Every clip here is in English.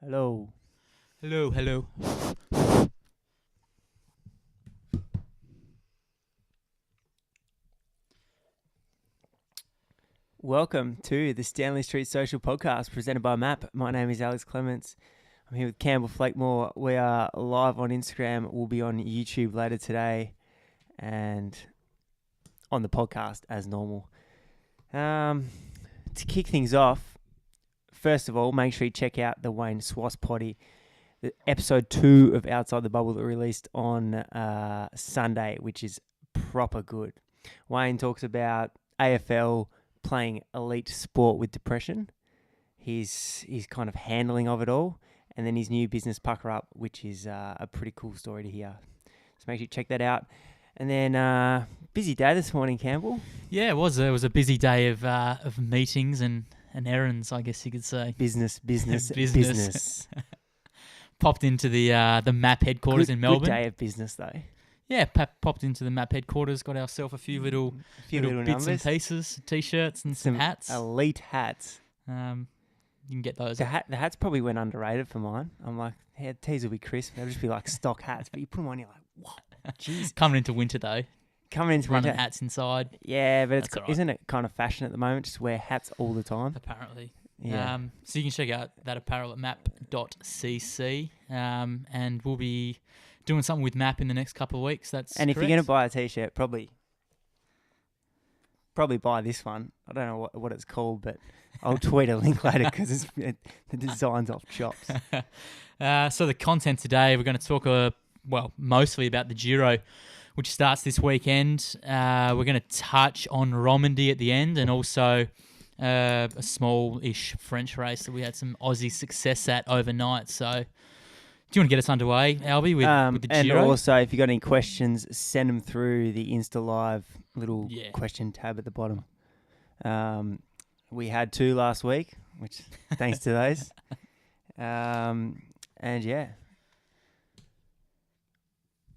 Hello. Hello, hello. Welcome to the Stanley Street Social Podcast presented by MAP. My name is Alex Clements. I'm here with Campbell Flakemore. We are live on Instagram. We'll be on YouTube later today and on the podcast as normal. To kick things off, first of all, make sure you check out the Wayne Swass Potty, the episode 2 of Outside the Bubble that we released on Sunday, which is proper good. Wayne talks about AFL playing elite sport with depression, his kind of handling of it all, and then his new business Pucker Up, which is a pretty cool story to hear. So make sure you check that out. And then busy day this morning, Campbell. Yeah, it was. It was a busy day of meetings and errands, I guess you could say. Business. Popped into the MAP headquarters in Melbourne. Good day of business, though. Yeah, popped into the MAP headquarters, got ourselves a few little bits numbers. and pieces, T-shirts and some hats. Elite hats. You can get those. The hats probably went underrated for mine. I'm like, yeah, tees will be crisp. They'll just be like stock hats, but you put them on, you're like, what? Jeez. Coming into winter, though. Running winter. Hats inside. Yeah, but right. Isn't it kind of fashion at the moment? Just wear hats all the time. Apparently. Yeah. So you can check out that apparel at map.cc, and we'll be doing something with MAP in the next couple of weeks. And correct. If you're going to buy a T-shirt, probably buy this one. I don't know what it's called, but I'll tweet a link later because the design's off chops. So the content today, we're going to talk mostly about the Giro, which starts this weekend. We're going to touch on Romandy at the end, and also a small-ish French race that we had some Aussie success at overnight. So do you want to get us underway, Albie, with the Giro? And also, if you've got any questions, send them through the Insta Live little question tab at the bottom. We had 2 last week, which thanks to those. And yeah.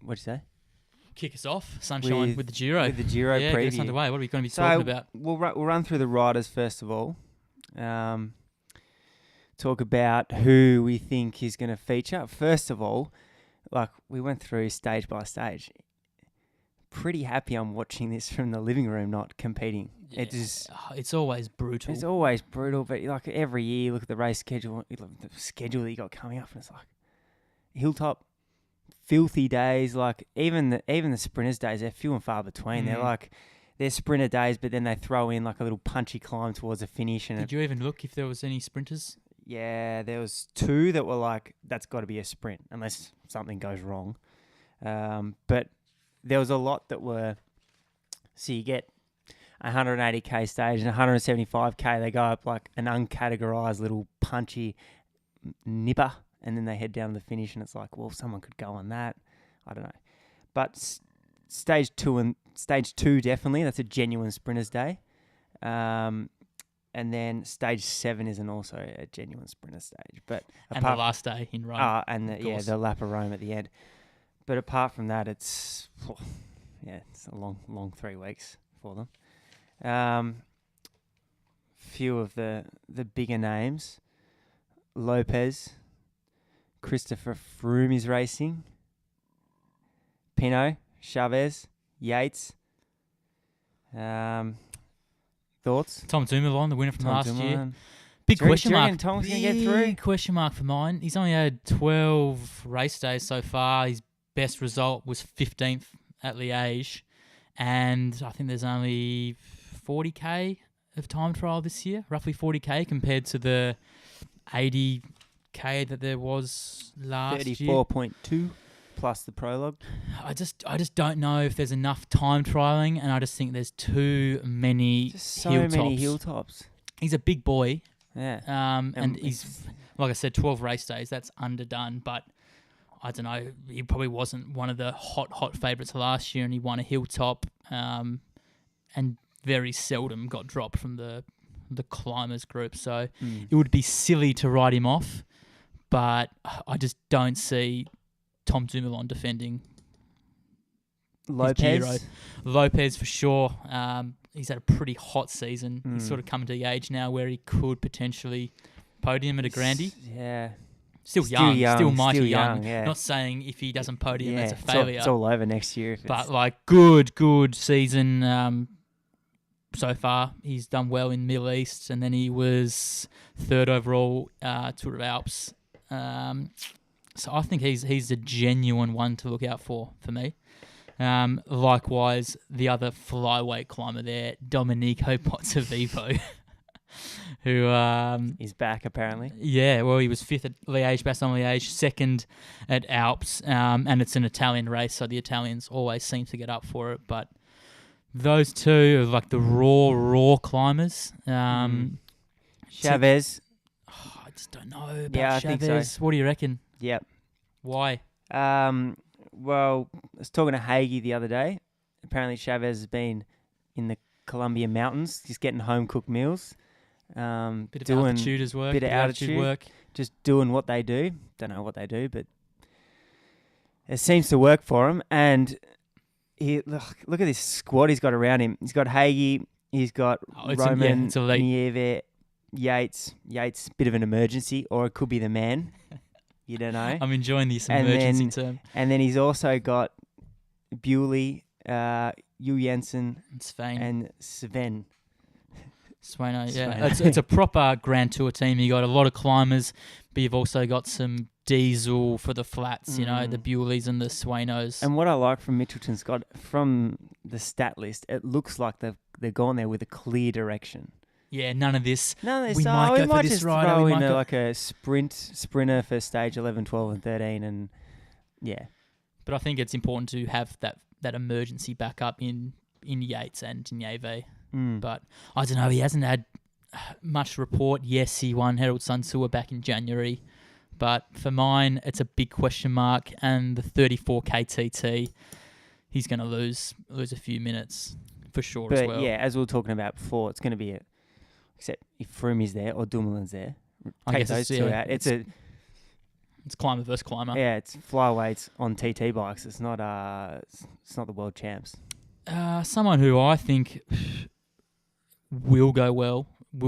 What'd you say? Kick us off, sunshine, with the Giro. With the Giro preview. Get us underway. What are we going to be talking about? We'll run through the riders first of all. Talk about who we think is going to feature. First of all, like we went through stage by stage. Pretty happy I'm watching this from the living room, not competing. Yeah. It's always brutal. It's always brutal, but like every year, you look at the race schedule, the schedule that you got coming up, and it's like hilltop, filthy days. Like even the sprinters' days, they're few and far between. They're sprinter days, but then they throw in like a little punchy climb towards a finish. And did you even look if there was any sprinters? Yeah, there was 2 that were like, that's got to be a sprint unless something goes wrong. But there was a lot that were, so you get 180k stage and 175k, they go up like an uncategorized little punchy nipper, and then they head down to the finish, and it's like, well, someone could go on that. I don't know. But stage 2 definitely, that's a genuine sprinter's day. And then stage 7 isn't also a genuine sprinter stage. But and the last day in Rome. The lap of Rome at the end. But apart from that, it's a long 3 weeks for them. Few of the bigger names. Lopez, Christopher Froome is racing. Pinot, Chavez, Yates. Thoughts? Tom Dumoulin, the winner from last year. Big question mark. Tom's going to get through? Big question mark for mine. He's only had 12 race days so far. His best result was 15th at Liège. And I think there's only 40k of time trial this year, roughly 40k compared to the 80k that there was last year. 34.2 plus the prologue. I just don't know if there's enough time trialing, and I just think there's too many many hilltops. He's a big boy. Yeah. And he's, like I said, 12 race days. That's underdone, but I don't know. He probably wasn't one of the hot favourites last year, and he won a hilltop, and very seldom got dropped from the climbers group. So it would be silly to write him off, but I just don't see Tom Dumoulin defending Lopez for sure. He's had a pretty hot season. He's sort of come to the age now where he could potentially podium at a Grandi. Yeah. Still young, still mighty still young. yeah. Not saying if he doesn't podium, Yeah, it's a failure. it's all over next year. But like good season so far. He's done well in Middle East, and then he was third overall Tour of Alps. So I think he's a genuine one to look out for me. Likewise, the other flyweight climber there, Domenico Pozzovivo, who is back apparently. Yeah, well, he was fifth at Liège-Bastogne-Liège, second at Alps, and it's an Italian race, so the Italians always seem to get up for it. But those two are like the raw climbers. Chavez. I just don't know about Yeah, I Chavez. think so. What do you reckon? Yep. Why? Well, I was talking to Hagee the other day. Apparently Chavez has been in the Colombian mountains, just getting home-cooked meals. Bit of doing altitude as work. bit of altitude work. Just doing what they do. Don't know what they do, but it seems to work for him. And look at this squad he's got around him. He's got Hagee. He's got Roman, Nieve, Yates. Yates, bit of an emergency, or it could be the man. You don't know. I'm enjoying this emergency term. And then he's also got Bewley, Yu Jensen, and Sven. Sveno, yeah. It's a proper Grand Tour team. You got a lot of climbers, but you've also got some diesel for the flats, you know, the Bewleys and the Swanos. And what I like from Mitchelton Scott, from the stat list, it looks like they've gone there with a clear direction. Yeah, none of this. We might go for this rider. Throw in like a sprinter for stage 11, 12 and 13 and yeah. But I think it's important to have that emergency backup in Yates and Nieve. But I don't know, he hasn't had much report. Yes, he won Herald Sun Tour back in January. But for mine, it's a big question mark. And the 34 KTT, he's going to lose a few minutes for sure as well. But yeah, as we were talking about before, it's going to be except if Froome is there or Dumoulin's there. Take those two out. It's climber versus climber. Yeah, it's flyweights on TT bikes. It's not the world champs. Someone who I think will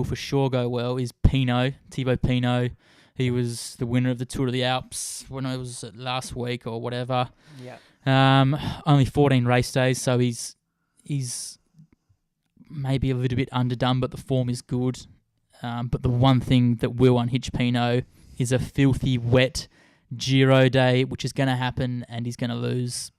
for sure go well is Thibaut Pinot. He was the winner of the Tour of the Alps when it was last week or whatever. Yeah. Only 14 race days, so he's maybe a little bit underdone, but the form is good. But the one thing that will unhitch Pinot is a filthy, wet Giro day, which is going to happen, and he's going to lose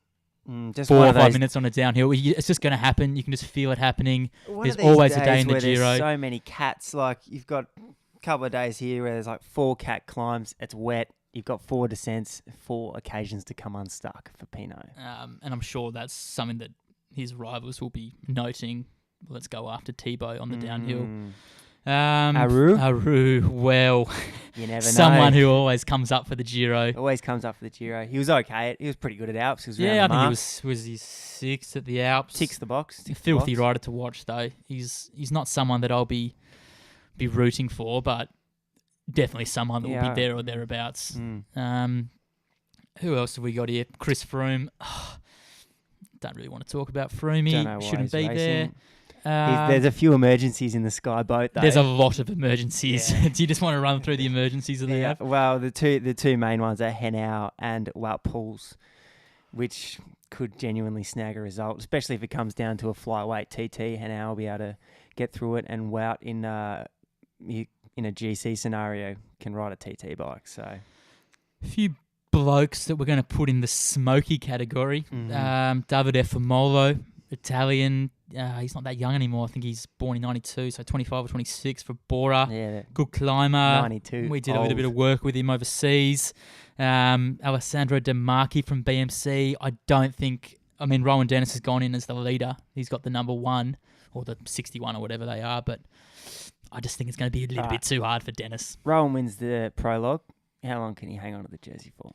just 4 or 5 minutes on a downhill. It's just going to happen. You can just feel it happening. There's always a day in the Giro. There's so many cats. Like, you've got a couple of days here where there's like 4 cat climbs. It's wet. You've got 4 descents, 4 occasions to come unstuck for Pinot. And I'm sure that's something that his rivals will be noting. Let's go after Thibaut on the downhill. Aru, well, you never know. Someone who always comes up for the Giro. Always comes up for the Giro. He was okay. He was pretty good at Alps. He was I think he was his 6th at the Alps. Ticks the box. Filthy rider to watch though. He's not someone that I'll be rooting for, but definitely someone that will be there or thereabouts. Who else have we got here? Chris Froome. Don't really want to talk about Froome. He shouldn't be there. There's a few emergencies in the Sky Boat, though. There's a lot of emergencies. Yeah. Do you just want to run through the emergencies that they have? Well, the two main ones are Henao and Wout Poels, which could genuinely snag a result, especially if it comes down to a flyweight TT. Henao will be able to get through it, and Wout in a GC scenario can ride a TT bike. So, a few blokes that we're going to put in the smoky category. Davide Formolo, Italian. He's not that young anymore. I think he's born in 92, so 25 or 26 for Bora. Yeah, good climber. 92. We did a little bit of work with him overseas. Alessandro De Marchi from BMC. Rowan Dennis has gone in as the leader. He's got the number 1 or the 61 or whatever they are, but I just think it's going to be a little bit too hard for Dennis. Rowan wins the prologue. How long can he hang on to the jersey for?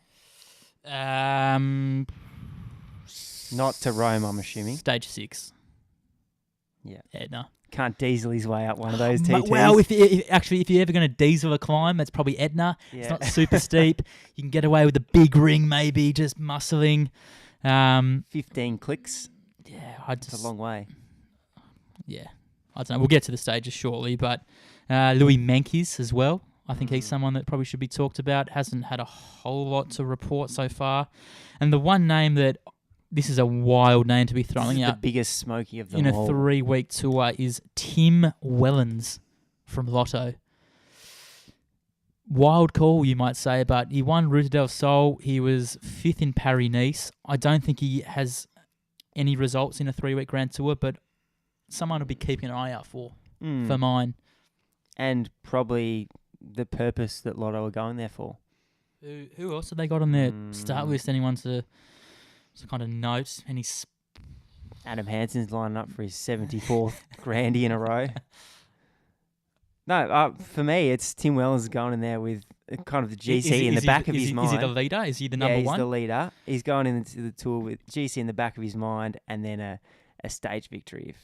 Not to Rome, I'm assuming. Stage 6. Yeah. Etna. Can't diesel his way up one of those TTs. Well, if you're ever going to diesel a climb, it's probably Etna. Yeah. It's not super steep. You can get away with a big ring, maybe, just muscling. 15 clicks. Yeah. It's a long way. Yeah. I don't know. We'll get to the stages shortly, but Louis Menkes as well. I think he's someone that probably should be talked about. Hasn't had a whole lot to report so far. And the one name that, this is a wild name to be throwing the out biggest smoky of them in a all. 3-week tour is Tim Wellens from Lotto. Wild call, you might say, but he won Ruta del Sol. He was 5th in Paris-Nice. I don't think he has any results in a 3-week Grand Tour, but someone will be keeping an eye out for mine. And probably the purpose that Lotto are going there for. Who else have they got on their start list? Anyone to kind of note? Adam Hansen's lining up for his 74th Grandy in a row. No, for me, it's Tim Wellens going in there with kind of the GC in the back of his mind. Is he the leader? Is he the number one? Yeah, he's the leader. He's going into the tour with GC in the back of his mind, and then a stage victory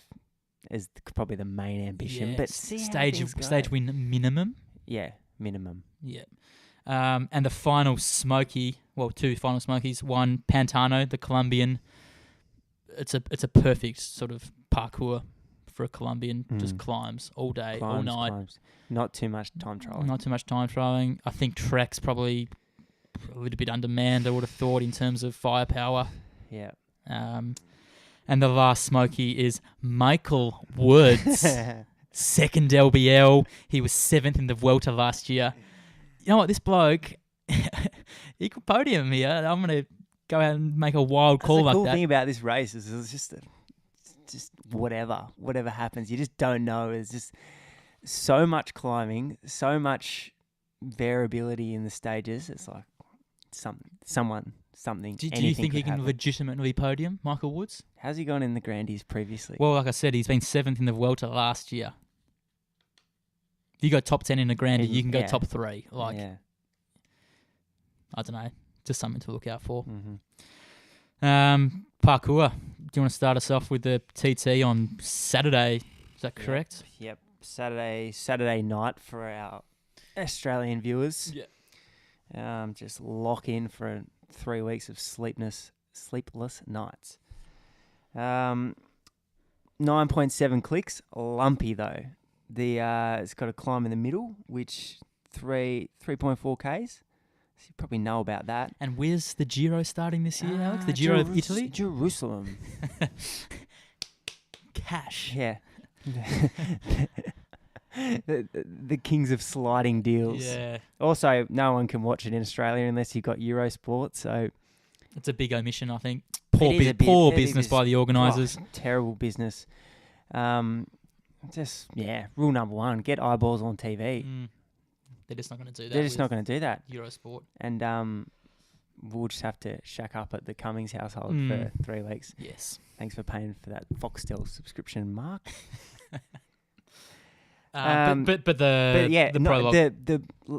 is probably the main ambition. Yeah, but stage win minimum. Yeah, minimum. Yeah. And the final smoky, two final smokies. One, Pantano, the Colombian. It's a perfect sort of parkour for a Colombian. Just climbs all day, all night. Climbs. Not too much time trialing. I think Trek's probably a little bit undermanned, I would have thought, in terms of firepower. Yeah. And the last smoky is Michael Woods. Second LBL. He was 7th in the Vuelta last year. You know what? This bloke, he could podium here. I'm going to go out and make a wild call like that. The cool thing about this race is it's just whatever happens. You just don't know. It's just so much climbing, so much variability in the stages. It's like something. Do you think he can legitimately podium, Michael Woods? How's he gone in the Grandies previously? Well, like I said, he's been 7th in the Vuelta last year. If you go top 10 in the Grandy, you can go top 3. I don't know. Just something to look out for. Parkour. Do you want to start us off with the TT on Saturday? Is that correct? Yep. Saturday night for our Australian viewers. Yeah. Just lock in for 3 weeks of sleepless nights. 9.7 clicks. Lumpy though. It's got a climb in the middle, which 3.4 Ks. So you probably know about that. And where's the Giro starting this year, Alex? The Giro of Italy? Jerusalem. Cash. Yeah. the kings of sliding deals. Yeah. Also, no one can watch it in Australia unless you've got Eurosport, so... It's a big omission, I think. Poor business by the organisers. Terrible business. Rule number 1, get eyeballs on TV. They're just not going to do that. They're just not going to do that. Eurosport. And we'll just have to shack up at the Cummings household for 3 weeks. Yes. Thanks for paying for that Foxtel subscription, Mark. But the prologue.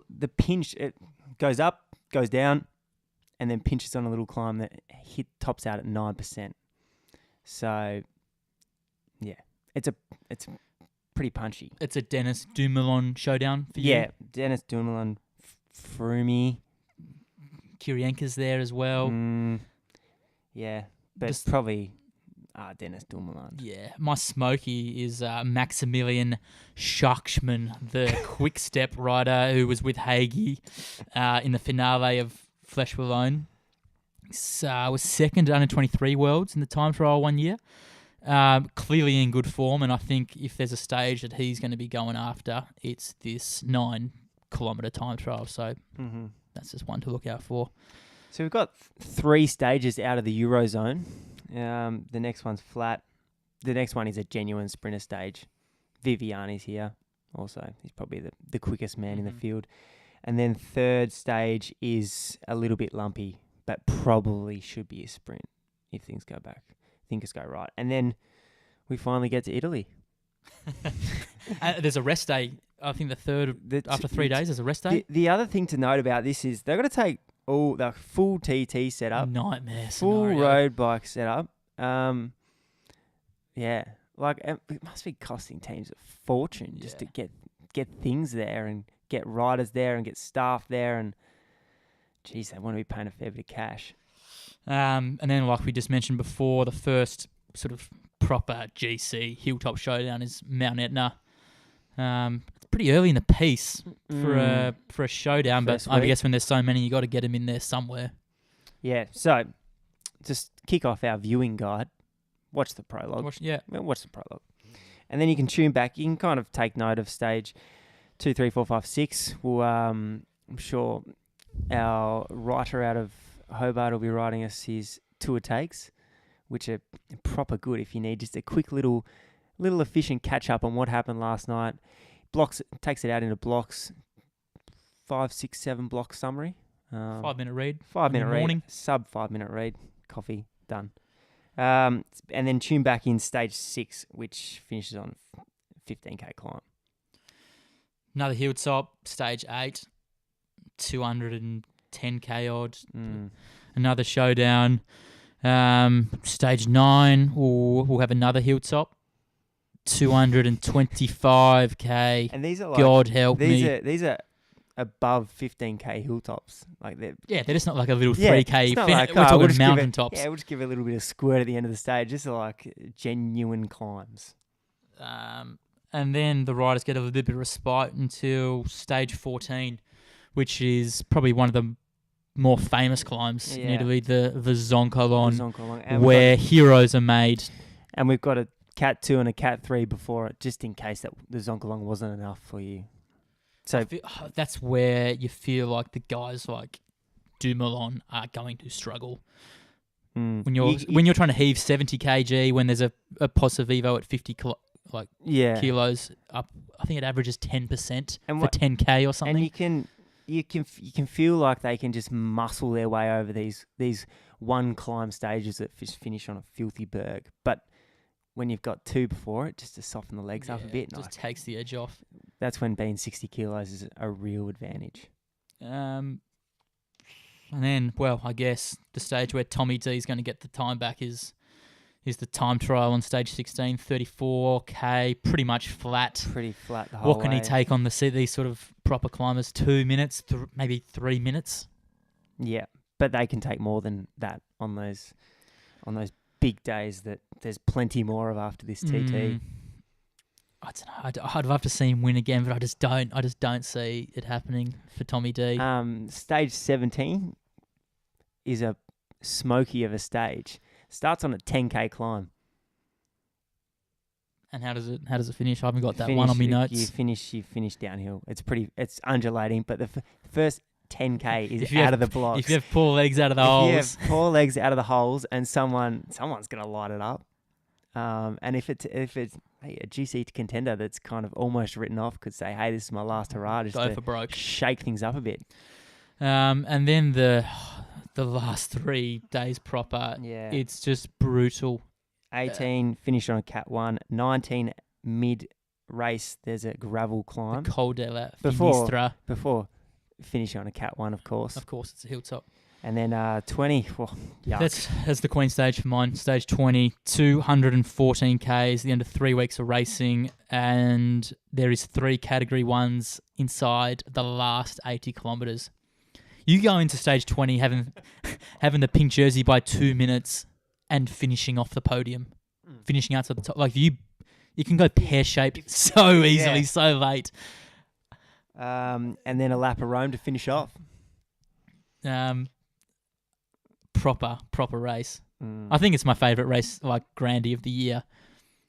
The pinch, it goes up, goes down, and then pinches on a little climb that tops out at 9%. So, yeah, it's pretty punchy. It's a Dennis Dumoulin showdown for you? Yeah, Dennis Dumoulin, Froome. Kirienka's there as well. Yeah, but probably Dennis Dumoulin. Yeah, my smoky is Maximilian Schachmann, the quick step rider who was with Hagi in the finale of Flèche Wallonne. Was second at under 23 Worlds in the time trial 1 year. Clearly in good form, and I think if there's a stage that he's going to be going after, it's this 9-kilometre time trial. So that's just one to look out for. So we've got 3 stages out of the Eurozone. The next one's flat. The next one is a genuine sprinter stage. Viviani's here also. He's probably the quickest man in the field. And then third stage is a little bit lumpy, but probably should be a sprint if things go right. And then we finally get to Italy. There's a rest day. I think after 3 days, there's a rest day. The other thing to note about this is they're going to take all the full TT setup. Nightmare full scenario. road bike setup. It must be costing teams a fortune just to get things there and get riders there and get staff there. And, geez, they want to be paying a fair bit of cash. And then, like we just mentioned before, the first sort of proper GC hilltop showdown is Mount Etna. It's pretty early in the piece for a showdown, First but I week. guess when there's so many, you got to get them in there somewhere. Yeah, so just kick off our viewing guide. Watch the prologue. Watch the prologue. And then you can tune back. You can kind of take note of stage 2, 3, 4, 5, 6. We'll, I'm sure our writer out of Hobart will be writing us his tour takes, which are proper good if you need just a quick little efficient catch up on what happened last night. Takes it out into blocks, 5, 6, 7 block summary. 5-minute read. 5-minute read. Morning. Sub 5-minute read. Coffee done. And then tune back in stage 6, which finishes on 15k climb. Another hilltop, stage 8, 210k odd. Another showdown. Stage 9, we'll have another hilltop, 225k. And these are like, God help me. These are above 15k hilltops. Like they're just not like a little 3k. It's not We're like, talking mountaintops. We'll just give a little bit of squirt at the end of the stage. Just like genuine climbs. And then the riders get a little bit of respite until stage 14, which is probably one of the more famous climbs in Italy, the Zoncolon, where heroes are made. And we've got a Cat 2 and a Cat 3 before it, just in case that the Zoncolon wasn't enough for you. So that's where you feel like the guys like Dumoulin are going to struggle. When you're trying to heave 70 kg, when there's a Pozzovivo at 50 kilos up, I think it averages 10% for 10k or something. And you can feel like they can just muscle their way over these one climb stages that finish on a filthy berg. But when you've got 2 before it, just to soften the legs up a bit, it just takes the edge off. That's when being 60 kilos is a real advantage. And then, I guess the stage where Tommy D is going to get the time back is the time trial on stage 16, 34k, pretty much flat. Pretty flat the whole way. What can he take on these sort of proper climbers? 2 minutes, maybe 3 minutes? Yeah, but they can take more than that on those big days that there's plenty more of after this TT. I don't know. I'd love to see him win again, but I just don't see it happening for Tommy D. Stage 17 is a smoky of a stage. Starts on a 10k climb. And how does it finish? I haven't got that one on my notes. You finish downhill. It's undulating, but the first 10k is out of the blocks. If you have poor legs out of the holes. If you have poor legs out of the holes, and someone's going to light it up. And if it's a GC contender that's kind of almost written off, could say, hey, this is my last hurrah, just go for broke, shake things up a bit. And then the last 3 days proper, it's just brutal. 18 finish on a Cat 1, 19 mid race. There's a gravel climb. The Col della Finistra. Before finish on a Cat 1, of course. Of course, it's a hilltop. And then 20. That's the Queen stage for mine. Stage 20, 214 Ks, the end of 3 weeks of racing, and there is 3 Category 1s inside the last 80 kilometres. You go into stage 20 having the pink jersey by 2 minutes and finishing off the podium, finishing outside the top. Like you can go pear-shaped so easily, so late. And then a lap of Rome to finish off. Proper race. I think it's my favourite race, like Grandie of the year.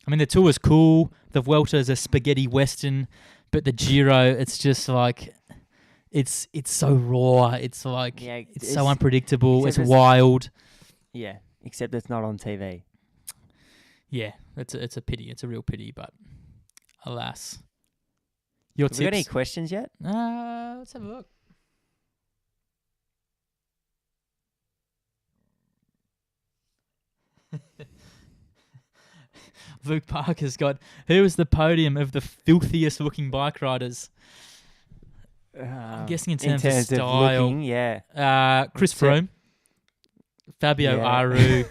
I mean, the Tour is cool. The Vuelta is a spaghetti western, but the Giro, it's just like it's so raw. It's like it's so unpredictable. It's wild. Yeah, except it's not on TV. Yeah, it's a pity. It's a real pity, but alas. Your tips? Have we got any questions yet? Let's have a look. Luke Parker's got, who is the podium of the filthiest looking bike riders? I'm guessing in terms of style. Looking, Chris Froome, Fabio Aru,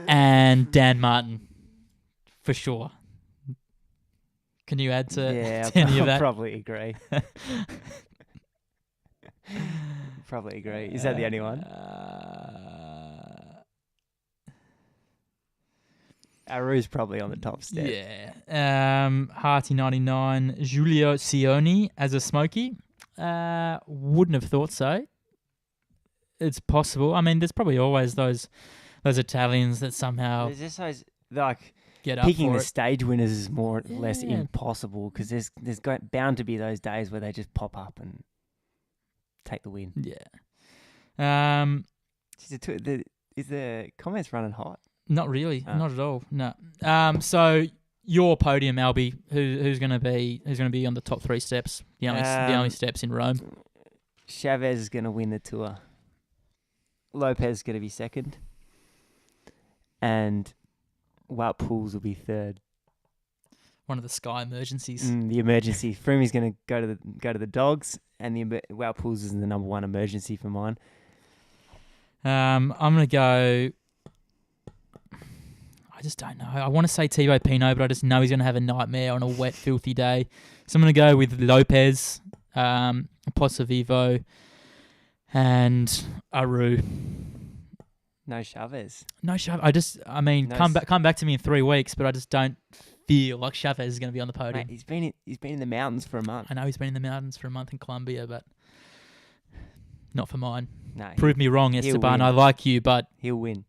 and Dan Martin, for sure. Can you add to any of that? I'll probably agree. Probably agree. Is that the only one? Aru's probably on the top step. Yeah. Harty 99, Giulio Cioni as a smoky. Wouldn't have thought so. It's possible. I mean, there's probably always those Italians that somehow There's just those, like, get up picking for the it. stage winners is more or less Yeah. impossible because there's bound to be those days where they just pop up and take the win. Yeah. Is the comments running hot? Not really. Oh. Not at all. No. So your podium, Albie, who's going to be on the top 3 steps? The only steps in Rome. Chavez is going to win the Tour. Lopez is going to be second. And Wout Poels will be third. One of the Sky emergencies. The emergency. Froome's going to go to the Dogs, and Wout Poels is the number 1 emergency for mine. I'm going to go... I just don't know. I want to say Thibaut Pinot, but I just know he's going to have a nightmare on a wet, filthy day. So I'm going to go with Lopez, Pozzovivo, and Aru. No Chavez. No Chavez. Come back to me in 3 weeks, but I just don't feel like Chavez is going to be on the podium. Mate, he's been in the mountains for a month. I know he's been in the mountains for a month in Colombia, but not for mine. No, Prove me wrong, Esteban. I like you, but he'll win.